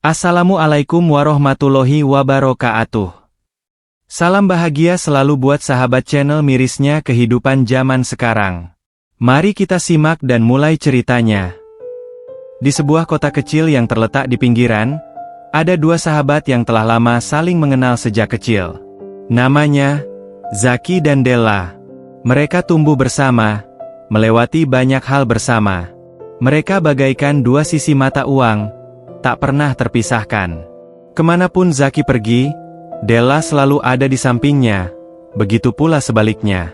Assalamualaikum warahmatullahi wabarakatuh. Salam bahagia selalu buat sahabat channel mirisnya kehidupan zaman sekarang. Mari kita simak dan mulai ceritanya. Di sebuah kota kecil yang terletak di pinggiran, ada dua sahabat yang telah lama saling mengenal sejak kecil. Namanya Zaki dan Della. Mereka tumbuh bersama, melewati banyak hal bersama. Mereka bagaikan dua sisi mata uang, tak pernah terpisahkan. Kemanapun Zaki pergi, Della selalu ada di sampingnya, begitu pula sebaliknya.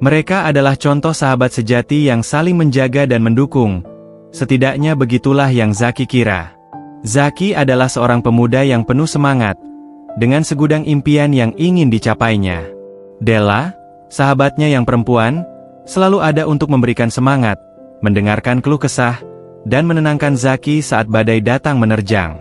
Mereka adalah contoh sahabat sejati yang saling menjaga dan mendukung, setidaknya begitulah yang Zaki kira. Zaki adalah seorang pemuda yang penuh semangat, dengan segudang impian yang ingin dicapainya. Della, sahabatnya yang perempuan, selalu ada untuk memberikan semangat, mendengarkan keluh kesah, dan menenangkan Zaki saat badai datang menerjang.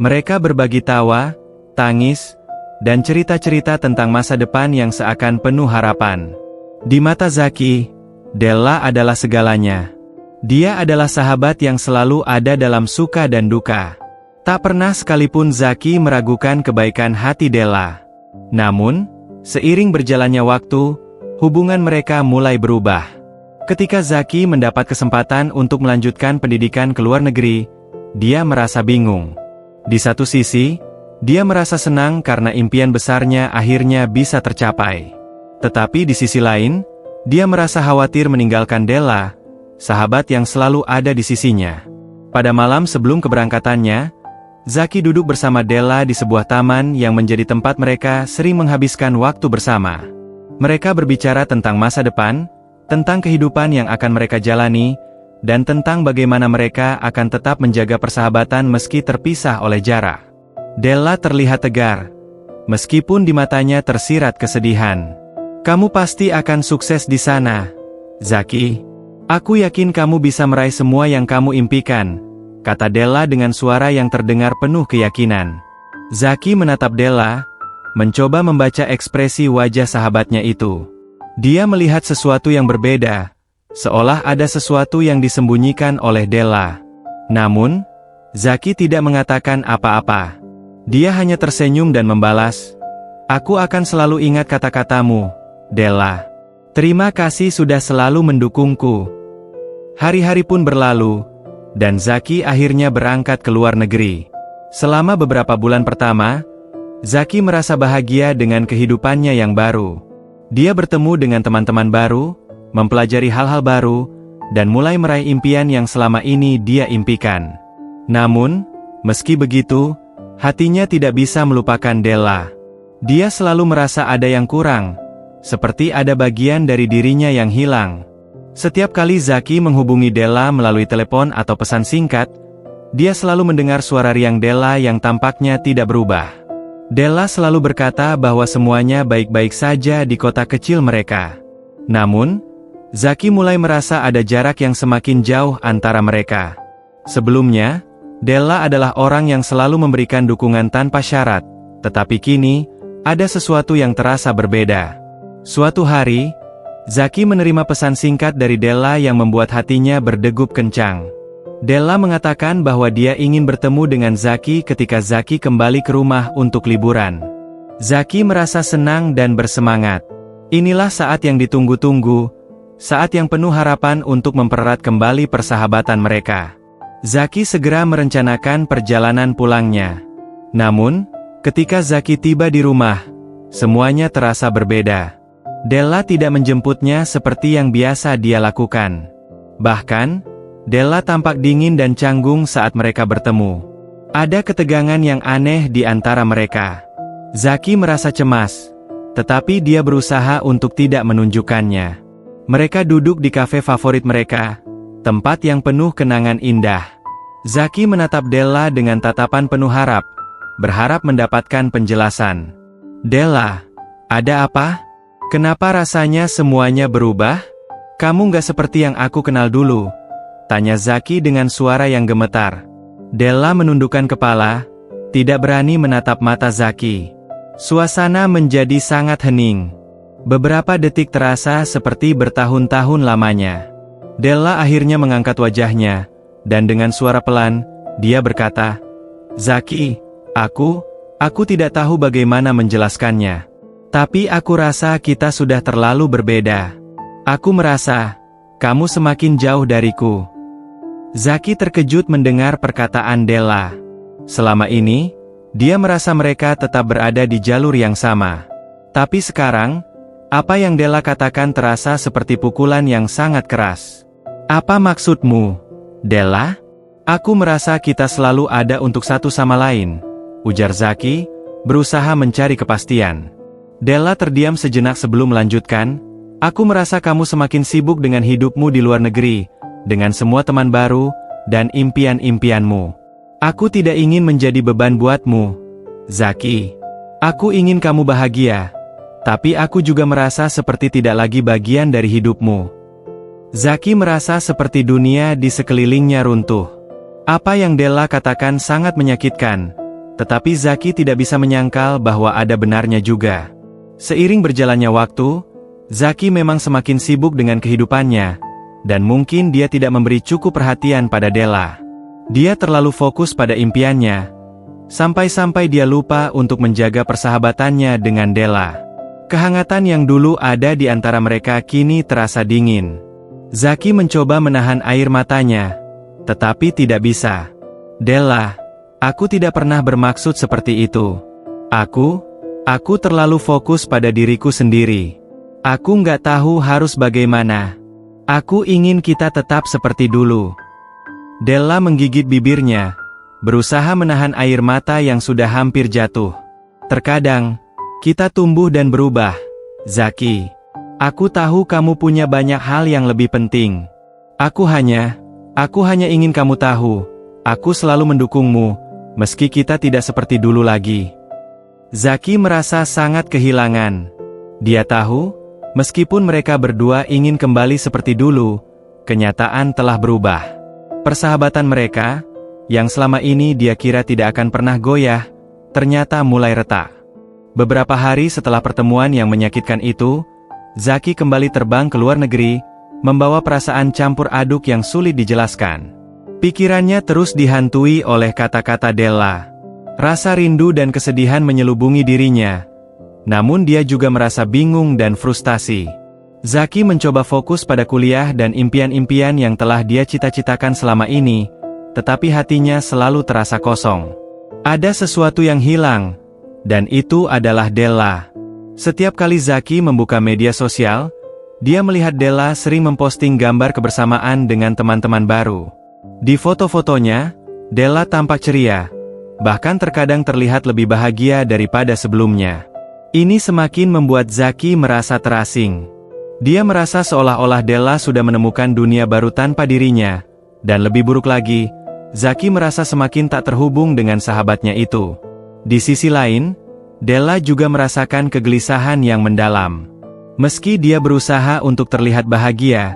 Mereka berbagi tawa, tangis, dan cerita-cerita tentang masa depan yang seakan penuh harapan. Di mata Zaki, Della adalah segalanya. Dia adalah sahabat yang selalu ada dalam suka dan duka. Tak pernah sekalipun Zaki meragukan kebaikan hati Della. Namun, seiring berjalannya waktu, hubungan mereka mulai berubah. Ketika Zaki mendapat kesempatan untuk melanjutkan pendidikan ke luar negeri, dia merasa bingung. Di satu sisi, dia merasa senang karena impian besarnya akhirnya bisa tercapai. Tetapi di sisi lain, dia merasa khawatir meninggalkan Della, sahabat yang selalu ada di sisinya. Pada malam sebelum keberangkatannya, Zaki duduk bersama Della di sebuah taman yang menjadi tempat mereka sering menghabiskan waktu bersama. Mereka berbicara tentang masa depan, tentang kehidupan yang akan mereka jalani, dan tentang bagaimana mereka akan tetap menjaga persahabatan meski terpisah oleh jarak. Della terlihat tegar, meskipun di matanya tersirat kesedihan. "Kamu pasti akan sukses di sana, Zaki. Aku yakin kamu bisa meraih semua yang kamu impikan," kata Della dengan suara yang terdengar penuh keyakinan. Zaki menatap Della, mencoba membaca ekspresi wajah sahabatnya itu. Dia melihat sesuatu yang berbeda, seolah ada sesuatu yang disembunyikan oleh Della. Namun, Zaki tidak mengatakan apa-apa. Dia hanya tersenyum dan membalas, "Aku akan selalu ingat kata-katamu, Della. Terima kasih sudah selalu mendukungku." Hari-hari pun berlalu, dan Zaki akhirnya berangkat ke luar negeri. Selama beberapa bulan pertama, Zaki merasa bahagia dengan kehidupannya yang baru. Dia bertemu dengan teman-teman baru, mempelajari hal-hal baru, dan mulai meraih impian yang selama ini dia impikan. Namun, meski begitu, hatinya tidak bisa melupakan Della. Dia selalu merasa ada yang kurang, seperti ada bagian dari dirinya yang hilang. Setiap kali Zaki menghubungi Della melalui telepon atau pesan singkat, dia selalu mendengar suara riang Della yang tampaknya tidak berubah. Della selalu berkata bahwa semuanya baik-baik saja di kota kecil mereka. Namun, Zaki mulai merasa ada jarak yang semakin jauh antara mereka. Sebelumnya, Della adalah orang yang selalu memberikan dukungan tanpa syarat, tetapi kini, ada sesuatu yang terasa berbeda. Suatu hari, Zaki menerima pesan singkat dari Della yang membuat hatinya berdegup kencang. Della mengatakan bahwa dia ingin bertemu dengan Zaki ketika Zaki kembali ke rumah untuk liburan. Zaki merasa senang dan bersemangat. Inilah saat yang ditunggu-tunggu, saat yang penuh harapan untuk mempererat kembali persahabatan mereka. Zaki segera merencanakan perjalanan pulangnya. Namun, ketika Zaki tiba di rumah, semuanya terasa berbeda. Della tidak menjemputnya seperti yang biasa dia lakukan. Bahkan, Della tampak dingin dan canggung saat mereka bertemu. Ada ketegangan yang aneh di antara mereka. Zaki merasa cemas, tetapi dia berusaha untuk tidak menunjukkannya. Mereka duduk di kafe favorit mereka, tempat yang penuh kenangan indah. Zaki menatap Della dengan tatapan penuh harap, berharap mendapatkan penjelasan. "Della, ada apa? Kenapa rasanya semuanya berubah? Kamu nggak seperti yang aku kenal dulu," tanya Zaki dengan suara yang gemetar. Della menundukkan kepala, tidak berani menatap mata Zaki. Suasana menjadi sangat hening. Beberapa detik terasa seperti bertahun-tahun lamanya. Della akhirnya mengangkat wajahnya, dan dengan suara pelan, dia berkata, Zaki, aku tidak tahu bagaimana menjelaskannya. Tapi aku rasa kita sudah terlalu berbeda. Aku merasa, kamu semakin jauh dariku. Zaki terkejut mendengar perkataan Della. Selama ini, dia merasa mereka tetap berada di jalur yang sama. Tapi sekarang, apa yang Della katakan terasa seperti pukulan yang sangat keras. Apa maksudmu, Della? Aku merasa kita selalu ada untuk satu sama lain, ujar Zaki, berusaha mencari kepastian. Della terdiam sejenak sebelum melanjutkan, aku merasa kamu semakin sibuk dengan hidupmu di luar negeri, dengan semua teman baru, dan impian-impianmu. Aku tidak ingin menjadi beban buatmu, Zaki. Aku ingin kamu bahagia, tapi aku juga merasa seperti tidak lagi bagian dari hidupmu. Zaki merasa seperti dunia di sekelilingnya runtuh. Apa yang Della katakan sangat menyakitkan, tetapi Zaki tidak bisa menyangkal bahwa ada benarnya juga. Seiring berjalannya waktu, Zaki memang semakin sibuk dengan kehidupannya, dan mungkin dia tidak memberi cukup perhatian pada Della. Dia terlalu fokus pada impiannya, sampai-sampai dia lupa untuk menjaga persahabatannya dengan Della. Kehangatan yang dulu ada di antara mereka kini terasa dingin. Zaki mencoba menahan air matanya, tetapi tidak bisa. Della, aku tidak pernah bermaksud seperti itu. Aku terlalu fokus pada diriku sendiri. Aku nggak tahu harus bagaimana. Aku ingin kita tetap seperti dulu. Della menggigit bibirnya, berusaha menahan air mata yang sudah hampir jatuh. Terkadang, kita tumbuh dan berubah, Zaki. Aku tahu kamu punya banyak hal yang lebih penting. Aku hanya ingin kamu tahu, aku selalu mendukungmu, meski kita tidak seperti dulu lagi. Zaki merasa sangat kehilangan. Dia tahu, meskipun mereka berdua ingin kembali seperti dulu, kenyataan telah berubah. Persahabatan mereka, yang selama ini dia kira tidak akan pernah goyah, ternyata mulai retak. Beberapa hari setelah pertemuan yang menyakitkan itu, Zaki kembali terbang ke luar negeri, membawa perasaan campur aduk yang sulit dijelaskan. Pikirannya terus dihantui oleh kata-kata Della. Rasa rindu dan kesedihan menyelubungi dirinya. Namun dia juga merasa bingung dan frustasi. Zaki mencoba fokus pada kuliah dan impian-impian yang telah dia cita-citakan selama ini, tetapi hatinya selalu terasa kosong. Ada sesuatu yang hilang, dan itu adalah Della. Setiap kali Zaki membuka media sosial, dia melihat Della sering memposting gambar kebersamaan dengan teman-teman baru. Di foto-fotonya, Della tampak ceria, bahkan terkadang terlihat lebih bahagia daripada sebelumnya. Ini semakin membuat Zaki merasa terasing. Dia merasa seolah-olah Della sudah menemukan dunia baru tanpa dirinya, dan lebih buruk lagi, Zaki merasa semakin tak terhubung dengan sahabatnya itu. Di sisi lain, Della juga merasakan kegelisahan yang mendalam. Meski dia berusaha untuk terlihat bahagia,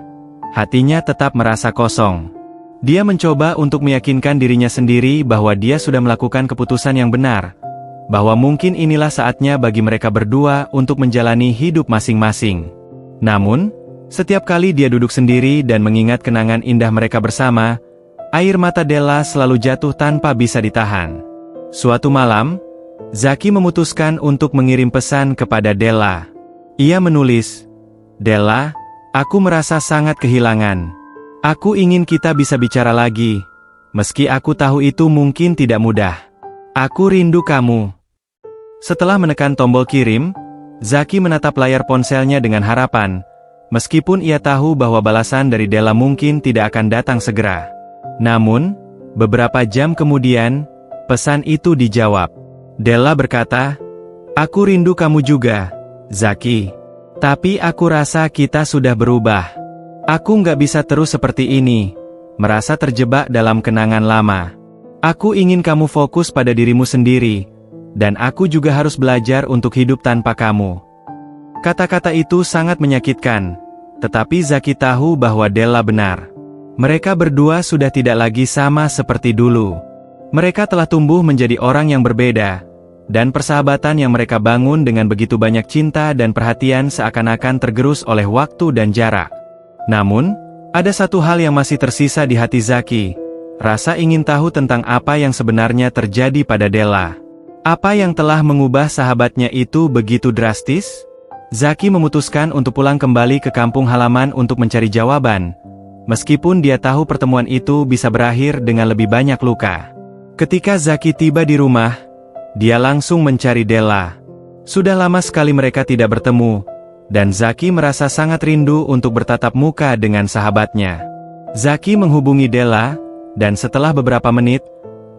hatinya tetap merasa kosong. Dia mencoba untuk meyakinkan dirinya sendiri bahwa dia sudah melakukan keputusan yang benar, bahwa mungkin inilah saatnya bagi mereka berdua untuk menjalani hidup masing-masing. Namun, setiap kali dia duduk sendiri dan mengingat kenangan indah mereka bersama, air mata Della selalu jatuh tanpa bisa ditahan. Suatu malam, Zaki memutuskan untuk mengirim pesan kepada Della. Ia menulis, "Della, aku merasa sangat kehilangan. Aku ingin kita bisa bicara lagi, meski aku tahu itu mungkin tidak mudah. Aku rindu kamu." Setelah menekan tombol kirim, Zaki menatap layar ponselnya dengan harapan, meskipun ia tahu bahwa balasan dari Della mungkin tidak akan datang segera. Namun, beberapa jam kemudian, pesan itu dijawab. Della berkata, "Aku rindu kamu juga, Zaki. Tapi aku rasa kita sudah berubah. Aku nggak bisa terus seperti ini, merasa terjebak dalam kenangan lama. Aku ingin kamu fokus pada dirimu sendiri, dan aku juga harus belajar untuk hidup tanpa kamu." Kata-kata itu sangat menyakitkan, tetapi Zaki tahu bahwa Della benar. Mereka berdua sudah tidak lagi sama seperti dulu. Mereka telah tumbuh menjadi orang yang berbeda, dan persahabatan yang mereka bangun dengan begitu banyak cinta dan perhatian seakan-akan tergerus oleh waktu dan jarak. Namun, ada satu hal yang masih tersisa di hati Zaki, Rasa ingin tahu tentang apa yang sebenarnya terjadi pada Della. Apa yang telah mengubah sahabatnya itu begitu drastis? Zaki memutuskan untuk pulang kembali ke kampung halaman untuk mencari jawaban. Meskipun dia tahu pertemuan itu bisa berakhir dengan lebih banyak luka. Ketika Zaki tiba di rumah, dia langsung mencari Della. Sudah lama sekali mereka tidak bertemu, dan Zaki merasa sangat rindu untuk bertatap muka dengan sahabatnya. Zaki menghubungi Della, dan setelah beberapa menit,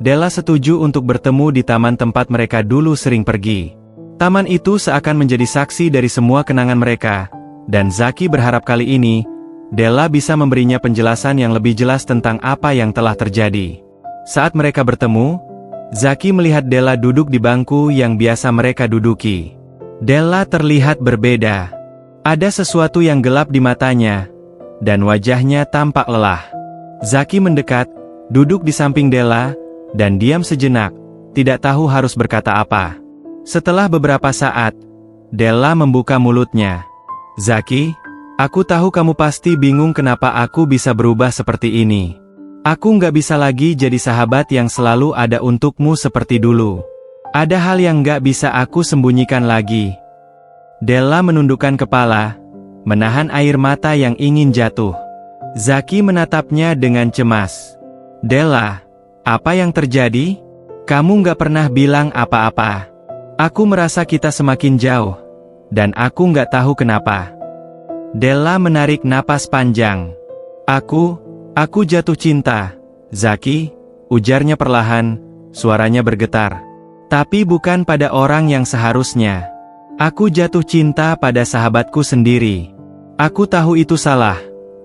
Della setuju untuk bertemu di taman tempat mereka dulu sering pergi. Taman itu seakan menjadi saksi dari semua kenangan mereka, dan Zaki berharap kali ini, Della bisa memberinya penjelasan yang lebih jelas tentang apa yang telah terjadi. Saat mereka bertemu, Zaki melihat Della duduk di bangku yang biasa mereka duduki. Della terlihat berbeda. Ada sesuatu yang gelap di matanya, dan wajahnya tampak lelah. Zaki mendekat, duduk di samping Della, dan diam sejenak, tidak tahu harus berkata apa. Setelah beberapa saat, Della membuka mulutnya. Zaki, aku tahu kamu pasti bingung kenapa aku bisa berubah seperti ini. Aku nggak bisa lagi jadi sahabat yang selalu ada untukmu seperti dulu. Ada hal yang nggak bisa aku sembunyikan lagi. Della menundukkan kepala, menahan air mata yang ingin jatuh. Zaki menatapnya dengan cemas. Della, apa yang terjadi? Kamu nggak pernah bilang apa-apa. Aku merasa kita semakin jauh, dan aku nggak tahu kenapa. Della menarik napas panjang. Aku jatuh cinta, Zaki, ujarnya perlahan, suaranya bergetar. Tapi bukan pada orang yang seharusnya. Aku jatuh cinta pada sahabatku sendiri. Aku tahu itu salah,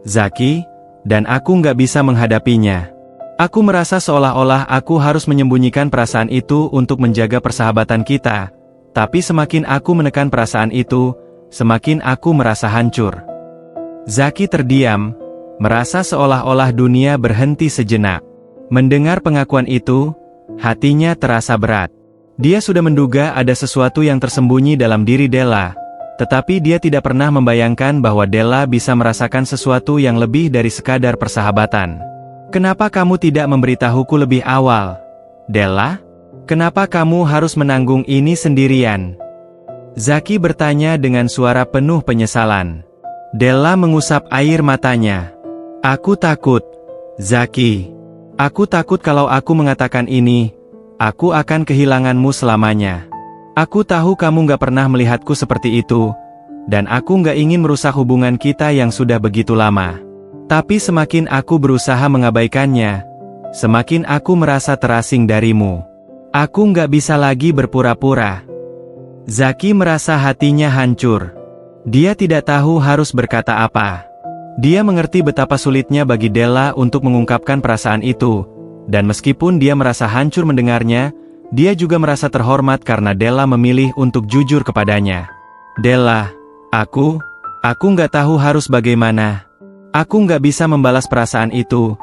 Zaki, dan aku nggak bisa menghadapinya. Aku merasa seolah-olah aku harus menyembunyikan perasaan itu untuk menjaga persahabatan kita, tapi semakin aku menekan perasaan itu, semakin aku merasa hancur. Zaki terdiam, merasa seolah-olah dunia berhenti sejenak. Mendengar pengakuan itu, hatinya terasa berat. Dia sudah menduga ada sesuatu yang tersembunyi dalam diri Della, tetapi dia tidak pernah membayangkan bahwa Della bisa merasakan sesuatu yang lebih dari sekadar persahabatan. Kenapa kamu tidak memberitahuku lebih awal, Della? Kenapa kamu harus menanggung ini sendirian? Zaki bertanya dengan suara penuh penyesalan. Della mengusap air matanya. Aku takut, Zaki. Aku takut kalau aku mengatakan ini, aku akan kehilanganmu selamanya. Aku tahu kamu gak pernah melihatku seperti itu, dan aku gak ingin merusak hubungan kita yang sudah begitu lama. Tapi semakin aku berusaha mengabaikannya, semakin aku merasa terasing darimu. Aku nggak bisa lagi berpura-pura. Zaki merasa hatinya hancur. Dia tidak tahu harus berkata apa. Dia mengerti betapa sulitnya bagi Della untuk mengungkapkan perasaan itu, dan meskipun dia merasa hancur mendengarnya, dia juga merasa terhormat karena Della memilih untuk jujur kepadanya. Della, aku nggak tahu harus bagaimana. Aku nggak bisa membalas perasaan itu,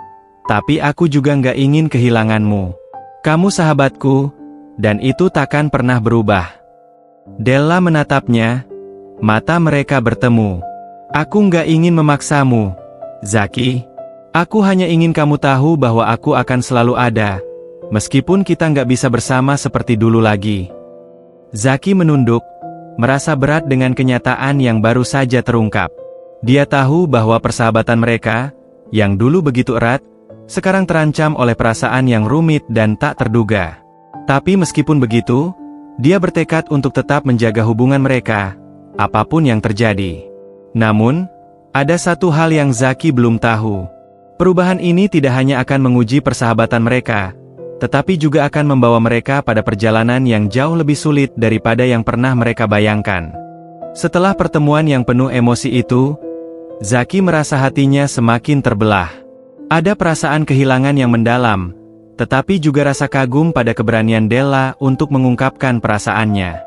tapi aku juga nggak ingin kehilanganmu. Kamu sahabatku, dan itu takkan pernah berubah. Della menatapnya, mata mereka bertemu. Aku nggak ingin memaksamu, Zaki. Aku hanya ingin kamu tahu bahwa aku akan selalu ada, meskipun kita nggak bisa bersama seperti dulu lagi. Zaki menunduk, merasa berat dengan kenyataan yang baru saja terungkap. Dia tahu bahwa persahabatan mereka, yang dulu begitu erat, sekarang terancam oleh perasaan yang rumit dan tak terduga. Tapi meskipun begitu, dia bertekad untuk tetap menjaga hubungan mereka, apapun yang terjadi. Namun, ada satu hal yang Zaki belum tahu. Perubahan ini tidak hanya akan menguji persahabatan mereka, tetapi juga akan membawa mereka pada perjalanan yang jauh lebih sulit daripada yang pernah mereka bayangkan. Setelah pertemuan yang penuh emosi itu, Zaki merasa hatinya semakin terbelah. Ada perasaan kehilangan yang mendalam, tetapi juga rasa kagum pada keberanian Della untuk mengungkapkan perasaannya.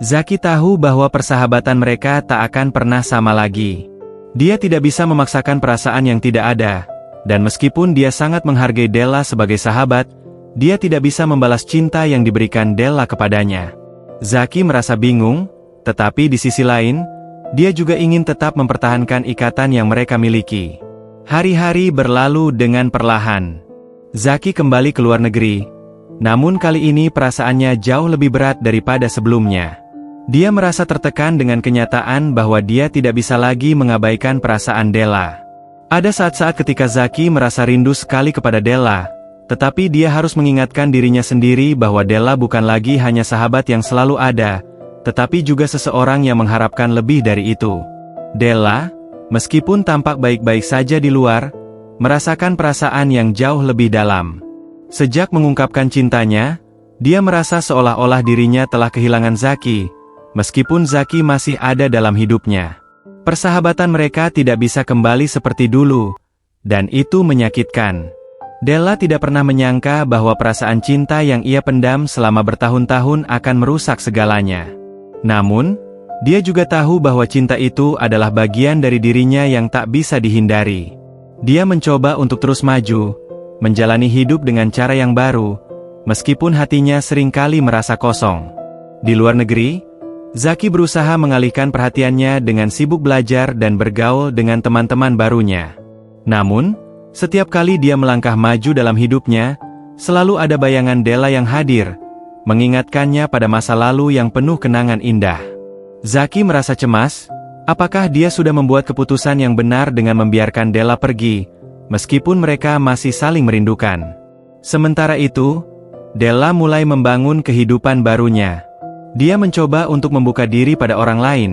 Zaki tahu bahwa persahabatan mereka tak akan pernah sama lagi. Dia tidak bisa memaksakan perasaan yang tidak ada, dan meskipun dia sangat menghargai Della sebagai sahabat, dia tidak bisa membalas cinta yang diberikan Della kepadanya. Zaki merasa bingung, tetapi di sisi lain, dia juga ingin tetap mempertahankan ikatan yang mereka miliki. Hari-hari berlalu dengan perlahan. Zaki kembali ke luar negeri. Namun kali ini perasaannya jauh lebih berat daripada sebelumnya. Dia merasa tertekan dengan kenyataan bahwa dia tidak bisa lagi mengabaikan perasaan Della. Ada saat-saat ketika Zaki merasa rindu sekali kepada Della, tetapi dia harus mengingatkan dirinya sendiri bahwa Della bukan lagi hanya sahabat yang selalu ada, tetapi juga seseorang yang mengharapkan lebih dari itu. Della, meskipun tampak baik-baik saja di luar, merasakan perasaan yang jauh lebih dalam. Sejak mengungkapkan cintanya, dia merasa seolah-olah dirinya telah kehilangan Zaki, meskipun Zaki masih ada dalam hidupnya. Persahabatan mereka tidak bisa kembali seperti dulu, dan itu menyakitkan. Della tidak pernah menyangka bahwa perasaan cinta yang ia pendam selama bertahun-tahun akan merusak segalanya. Namun, dia juga tahu bahwa cinta itu adalah bagian dari dirinya yang tak bisa dihindari. Dia mencoba untuk terus maju, menjalani hidup dengan cara yang baru, meskipun hatinya seringkali merasa kosong. Di luar negeri, Zaki berusaha mengalihkan perhatiannya dengan sibuk belajar dan bergaul dengan teman-teman barunya. Namun, setiap kali dia melangkah maju dalam hidupnya, selalu ada bayangan Della yang hadir, mengingatkannya pada masa lalu yang penuh kenangan indah. Zaki merasa cemas, apakah dia sudah membuat keputusan yang benar dengan membiarkan Della pergi, meskipun mereka masih saling merindukan. Sementara itu, Della mulai membangun kehidupan barunya. Dia mencoba untuk membuka diri pada orang lain,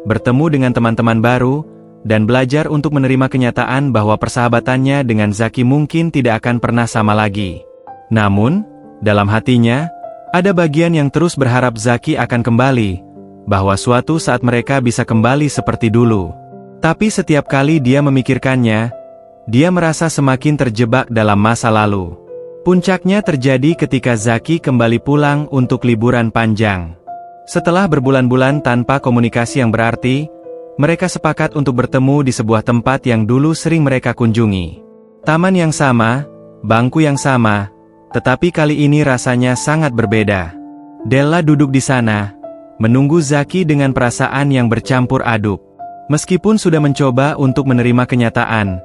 bertemu dengan teman-teman baru, dan belajar untuk menerima kenyataan bahwa persahabatannya dengan Zaki mungkin tidak akan pernah sama lagi. Namun, dalam hatinya, ada bagian yang terus berharap Zaki akan kembali, bahwa suatu saat mereka bisa kembali seperti dulu. Tapi setiap kali dia memikirkannya, dia merasa semakin terjebak dalam masa lalu. Puncaknya terjadi ketika Zaki kembali pulang untuk liburan panjang. Setelah berbulan-bulan tanpa komunikasi yang berarti, mereka sepakat untuk bertemu di sebuah tempat yang dulu sering mereka kunjungi. Taman yang sama, bangku yang sama, tetapi kali ini rasanya sangat berbeda. Della duduk di sana, menunggu Zaki dengan perasaan yang bercampur aduk. Meskipun sudah mencoba untuk menerima kenyataan,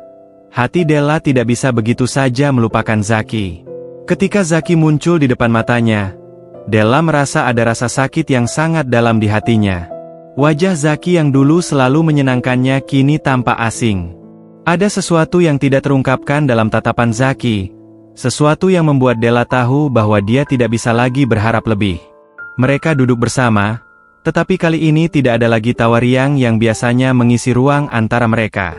hati Della tidak bisa begitu saja melupakan Zaki. Ketika Zaki muncul di depan matanya, Della merasa ada rasa sakit yang sangat dalam di hatinya. Wajah Zaki yang dulu selalu menyenangkannya kini tampak asing. Ada sesuatu yang tidak terungkapkan dalam tatapan Zaki, sesuatu yang membuat Della tahu bahwa dia tidak bisa lagi berharap lebih. Mereka duduk bersama, tetapi kali ini tidak ada lagi tawa riang yang biasanya mengisi ruang antara mereka.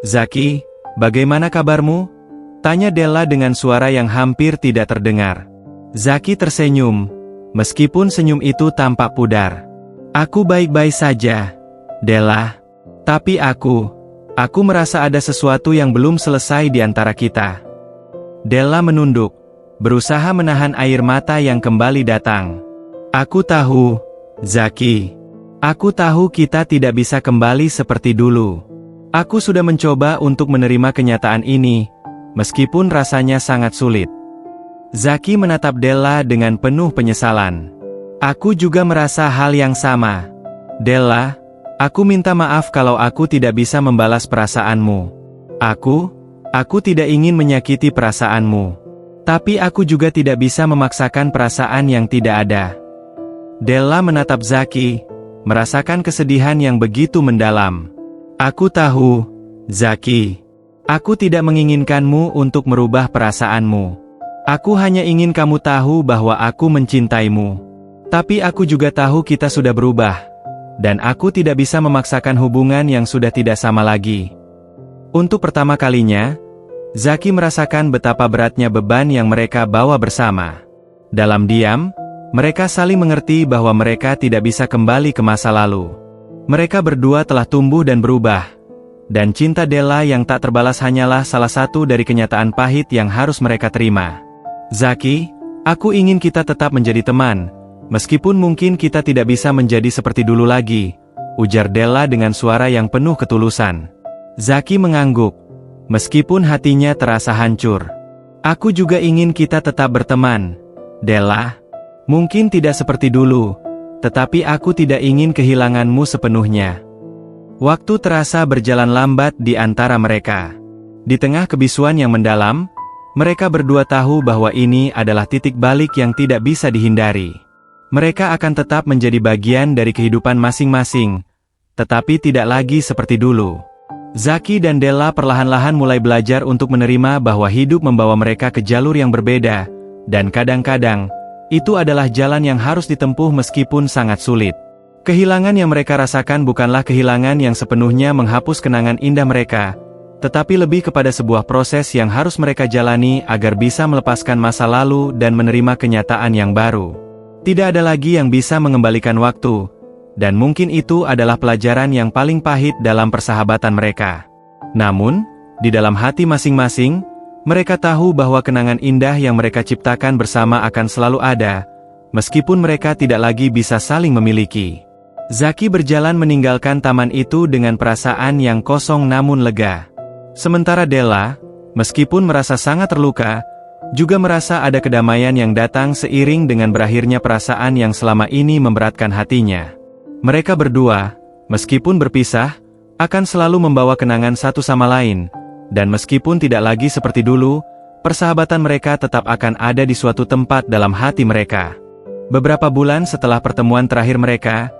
"Zaki, bagaimana kabarmu?" tanya Della dengan suara yang hampir tidak terdengar. Zaki tersenyum, meskipun senyum itu tampak pudar. "Aku baik-baik saja, Della. Tapi aku merasa ada sesuatu yang belum selesai di antara kita." Della menunduk, berusaha menahan air mata yang kembali datang. "Aku tahu, Zaki. Aku tahu kita tidak bisa kembali seperti dulu. Aku sudah mencoba untuk menerima kenyataan ini, meskipun rasanya sangat sulit." Zaki menatap Della dengan penuh penyesalan. "Aku juga merasa hal yang sama. Della, aku minta maaf kalau aku tidak bisa membalas perasaanmu. Aku tidak ingin menyakiti perasaanmu. Tapi aku juga tidak bisa memaksakan perasaan yang tidak ada." Della menatap Zaki, merasakan kesedihan yang begitu mendalam. "Aku tahu, Zaki. Aku tidak menginginkanmu untuk merubah perasaanmu. Aku hanya ingin kamu tahu bahwa aku mencintaimu. Tapi aku juga tahu kita sudah berubah, dan aku tidak bisa memaksakan hubungan yang sudah tidak sama lagi." Untuk pertama kalinya, Zaki merasakan betapa beratnya beban yang mereka bawa bersama. Dalam diam, mereka saling mengerti bahwa mereka tidak bisa kembali ke masa lalu. Mereka berdua telah tumbuh dan berubah, dan cinta Della yang tak terbalas hanyalah salah satu dari kenyataan pahit yang harus mereka terima. "Zaki, aku ingin kita tetap menjadi teman, meskipun mungkin kita tidak bisa menjadi seperti dulu lagi," ujar Della dengan suara yang penuh ketulusan. Zaki mengangguk, meskipun hatinya terasa hancur. "Aku juga ingin kita tetap berteman, Della. Mungkin tidak seperti dulu, tetapi aku tidak ingin kehilanganmu sepenuhnya." Waktu terasa berjalan lambat di antara mereka. Di tengah kebisuan yang mendalam, Mereka berdua tahu bahwa ini adalah titik balik yang tidak bisa dihindari. Mereka akan tetap menjadi bagian dari kehidupan masing-masing, tetapi tidak lagi seperti dulu. Zaki dan Della perlahan-lahan mulai belajar untuk menerima bahwa hidup membawa mereka ke jalur yang berbeda, dan kadang-kadang, itu adalah jalan yang harus ditempuh meskipun sangat sulit. Kehilangan yang mereka rasakan bukanlah kehilangan yang sepenuhnya menghapus kenangan indah mereka, tetapi lebih kepada sebuah proses yang harus mereka jalani agar bisa melepaskan masa lalu dan menerima kenyataan yang baru. Tidak ada lagi yang bisa mengembalikan waktu, dan mungkin itu adalah pelajaran yang paling pahit dalam persahabatan mereka. Namun, di dalam hati masing-masing, mereka tahu bahwa kenangan indah yang mereka ciptakan bersama akan selalu ada, meskipun mereka tidak lagi bisa saling memiliki. Zaki berjalan meninggalkan taman itu dengan perasaan yang kosong namun lega. Sementara Della, meskipun merasa sangat terluka, juga merasa ada kedamaian yang datang seiring dengan berakhirnya perasaan yang selama ini memberatkan hatinya. Mereka berdua, meskipun berpisah, akan selalu membawa kenangan satu sama lain, dan meskipun tidak lagi seperti dulu, persahabatan mereka tetap akan ada di suatu tempat dalam hati mereka. Beberapa bulan setelah pertemuan terakhir mereka,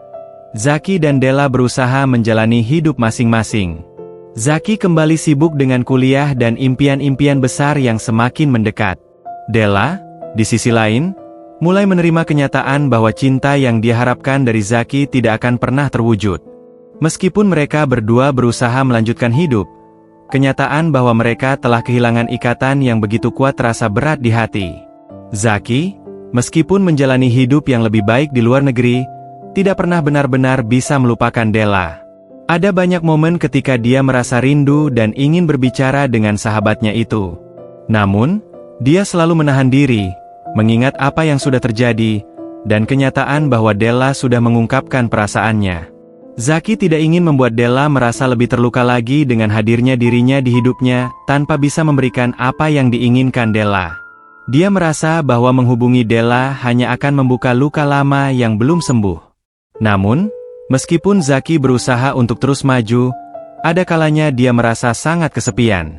Zaki dan Della berusaha menjalani hidup masing-masing. Zaki kembali sibuk dengan kuliah dan impian-impian besar yang semakin mendekat. Della, di sisi lain, mulai menerima kenyataan bahwa cinta yang dia harapkan dari Zaki tidak akan pernah terwujud. Meskipun mereka berdua berusaha melanjutkan hidup, kenyataan bahwa mereka telah kehilangan ikatan yang begitu kuat terasa berat di hati. Zaki, meskipun menjalani hidup yang lebih baik di luar negeri, tidak pernah benar-benar bisa melupakan Della. Ada banyak momen ketika dia merasa rindu dan ingin berbicara dengan sahabatnya itu. Namun, dia selalu menahan diri, mengingat apa yang sudah terjadi, dan kenyataan bahwa Della sudah mengungkapkan perasaannya. Zaki tidak ingin membuat Della merasa lebih terluka lagi dengan hadirnya dirinya di hidupnya, tanpa bisa memberikan apa yang diinginkan Della. Dia merasa bahwa menghubungi Della hanya akan membuka luka lama yang belum sembuh. Namun, meskipun Zaki berusaha untuk terus maju, ada kalanya dia merasa sangat kesepian.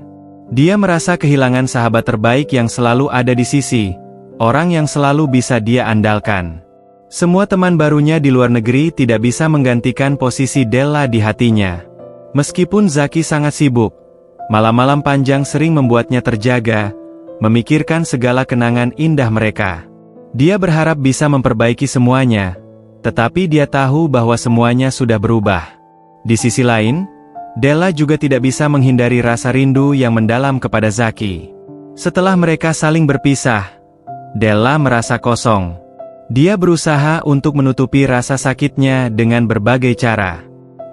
Dia merasa kehilangan sahabat terbaik yang selalu ada di sisi, orang yang selalu bisa dia andalkan. Semua teman barunya di luar negeri tidak bisa menggantikan posisi Della di hatinya. Meskipun Zaki sangat sibuk, malam-malam panjang sering membuatnya terjaga, memikirkan segala kenangan indah mereka. Dia berharap bisa memperbaiki semuanya, tetapi dia tahu bahwa semuanya sudah berubah. Di sisi lain, Della juga tidak bisa menghindari rasa rindu yang mendalam kepada Zaki. Setelah mereka saling berpisah, Della merasa kosong. Dia berusaha untuk menutupi rasa sakitnya dengan berbagai cara.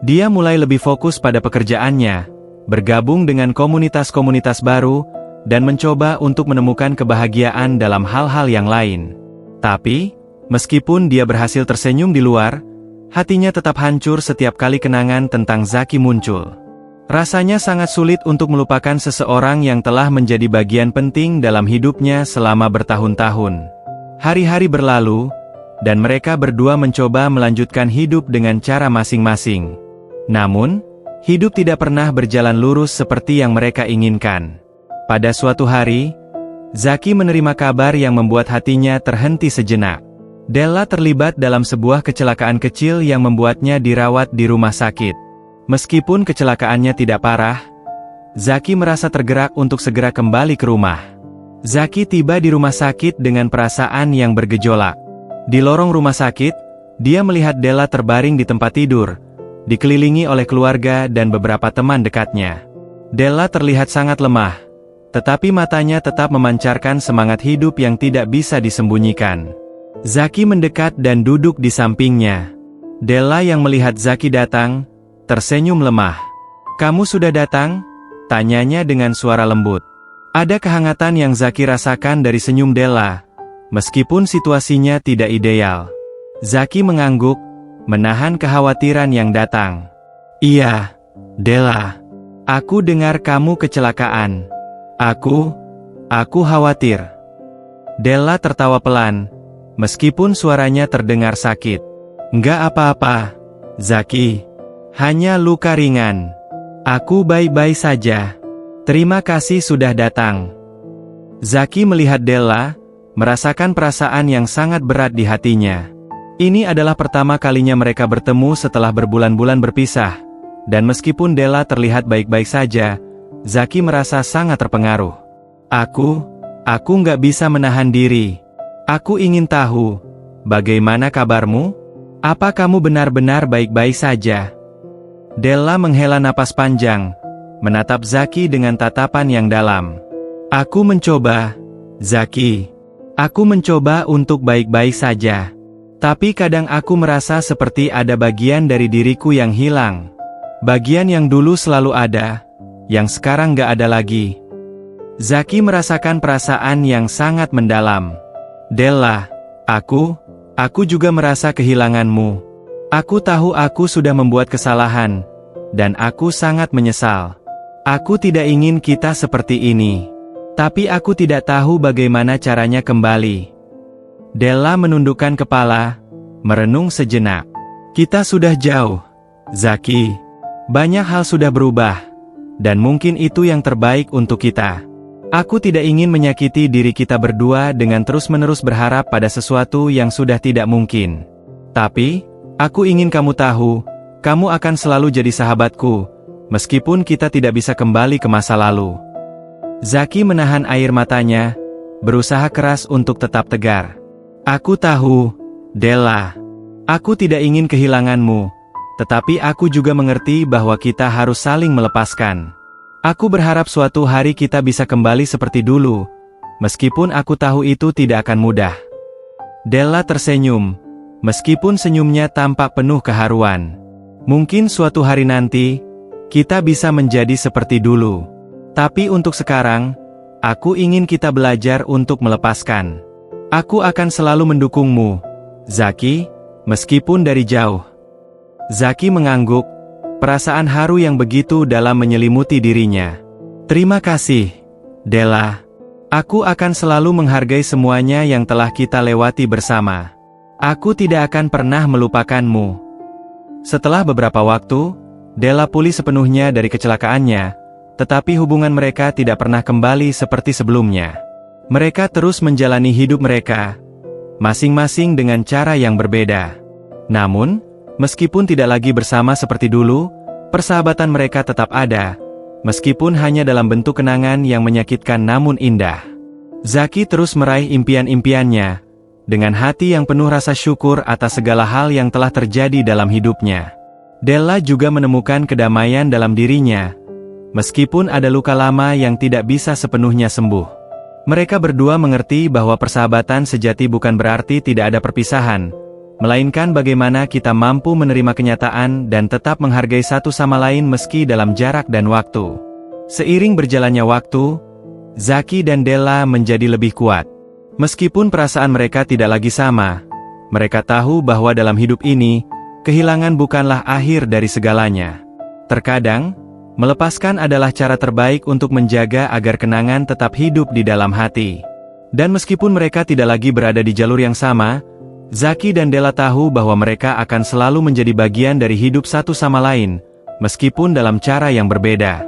Dia mulai lebih fokus pada pekerjaannya, bergabung dengan komunitas-komunitas baru, dan mencoba untuk menemukan kebahagiaan dalam hal-hal yang lain. Tapi, meskipun dia berhasil tersenyum di luar, hatinya tetap hancur setiap kali kenangan tentang Zaki muncul. Rasanya sangat sulit untuk melupakan seseorang yang telah menjadi bagian penting dalam hidupnya selama bertahun-tahun. Hari-hari berlalu, dan mereka berdua mencoba melanjutkan hidup dengan cara masing-masing. Namun, hidup tidak pernah berjalan lurus seperti yang mereka inginkan. Pada suatu hari, Zaki menerima kabar yang membuat hatinya terhenti sejenak. Della terlibat dalam sebuah kecelakaan kecil yang membuatnya dirawat di rumah sakit. Meskipun kecelakaannya tidak parah, Zaki merasa tergerak untuk segera kembali ke rumah. Zaki tiba di rumah sakit dengan perasaan yang bergejolak. Di lorong rumah sakit, dia melihat Della terbaring di tempat tidur, dikelilingi oleh keluarga dan beberapa teman dekatnya. Della terlihat sangat lemah, tetapi matanya tetap memancarkan semangat hidup yang tidak bisa disembunyikan. Zaki mendekat dan duduk di sampingnya. Della yang melihat Zaki datang, tersenyum lemah. "Kamu sudah datang?" tanyanya dengan suara lembut. Ada kehangatan yang Zaki rasakan dari senyum Della, meskipun situasinya tidak ideal. Zaki mengangguk, menahan kekhawatiran yang datang. "Iya, Della. Aku dengar kamu kecelakaan. Aku khawatir." Della tertawa pelan, meskipun suaranya terdengar sakit. "Enggak apa-apa, Zaki. Hanya luka ringan. Aku baik-baik saja. Terima kasih sudah datang." Zaki melihat Della, merasakan perasaan yang sangat berat di hatinya. Ini adalah pertama kalinya mereka bertemu setelah berbulan-bulan berpisah, dan meskipun Della terlihat baik-baik saja, Zaki merasa sangat terpengaruh. Aku nggak bisa menahan diri. Aku ingin tahu, bagaimana kabarmu? Apa kamu benar-benar baik-baik saja? Della menghela napas panjang, menatap Zaki dengan tatapan yang dalam. Aku mencoba, Zaki. Aku mencoba untuk baik-baik saja. Tapi kadang aku merasa seperti ada bagian dari diriku yang hilang. Bagian yang dulu selalu ada, yang sekarang gak ada lagi. Zaki merasakan perasaan yang sangat mendalam. Della, aku juga merasa kehilanganmu. Aku tahu aku sudah membuat kesalahan, dan aku sangat menyesal. Aku tidak ingin kita seperti ini. Tapi aku tidak tahu bagaimana caranya kembali. Della menundukkan kepala, merenung sejenak. Kita sudah jauh, Zaki. Banyak hal sudah berubah, dan mungkin itu yang terbaik untuk kita. Aku tidak ingin menyakiti diri kita berdua dengan terus-menerus berharap pada sesuatu yang sudah tidak mungkin. Tapi, aku ingin kamu tahu, kamu akan selalu jadi sahabatku, meskipun kita tidak bisa kembali ke masa lalu. Zaki menahan air matanya, berusaha keras untuk tetap tegar. Aku tahu, Della. Aku tidak ingin kehilanganmu, tetapi aku juga mengerti bahwa kita harus saling melepaskan. Aku berharap suatu hari kita bisa kembali seperti dulu, meskipun aku tahu itu tidak akan mudah. Della tersenyum, meskipun senyumnya tampak penuh keharuan. Mungkin suatu hari nanti, kita bisa menjadi seperti dulu. Tapi untuk sekarang, aku ingin kita belajar untuk melepaskan. Aku akan selalu mendukungmu, Zaki, meskipun dari jauh. Zaki mengangguk, perasaan haru yang begitu dalam menyelimuti dirinya. Terima kasih, Della. Aku akan selalu menghargai semuanya yang telah kita lewati bersama. Aku tidak akan pernah melupakanmu. Setelah beberapa waktu, Della pulih sepenuhnya dari kecelakaannya, tetapi hubungan mereka tidak pernah kembali seperti sebelumnya. Mereka terus menjalani hidup mereka, masing-masing dengan cara yang berbeda. Namun, meskipun tidak lagi bersama seperti dulu, persahabatan mereka tetap ada, meskipun hanya dalam bentuk kenangan yang menyakitkan namun indah. Zaki terus meraih impian-impiannya, dengan hati yang penuh rasa syukur atas segala hal yang telah terjadi dalam hidupnya. Della juga menemukan kedamaian dalam dirinya, meskipun ada luka lama yang tidak bisa sepenuhnya sembuh. Mereka berdua mengerti bahwa persahabatan sejati bukan berarti tidak ada perpisahan, melainkan bagaimana kita mampu menerima kenyataan dan tetap menghargai satu sama lain meski dalam jarak dan waktu. Seiring berjalannya waktu, Zaki dan Della menjadi lebih kuat. Meskipun perasaan mereka tidak lagi sama, mereka tahu bahwa dalam hidup ini, kehilangan bukanlah akhir dari segalanya. Terkadang, melepaskan adalah cara terbaik untuk menjaga agar kenangan tetap hidup di dalam hati. Dan meskipun mereka tidak lagi berada di jalur yang sama, Zaki dan Della tahu bahwa mereka akan selalu menjadi bagian dari hidup satu sama lain, meskipun dalam cara yang berbeda.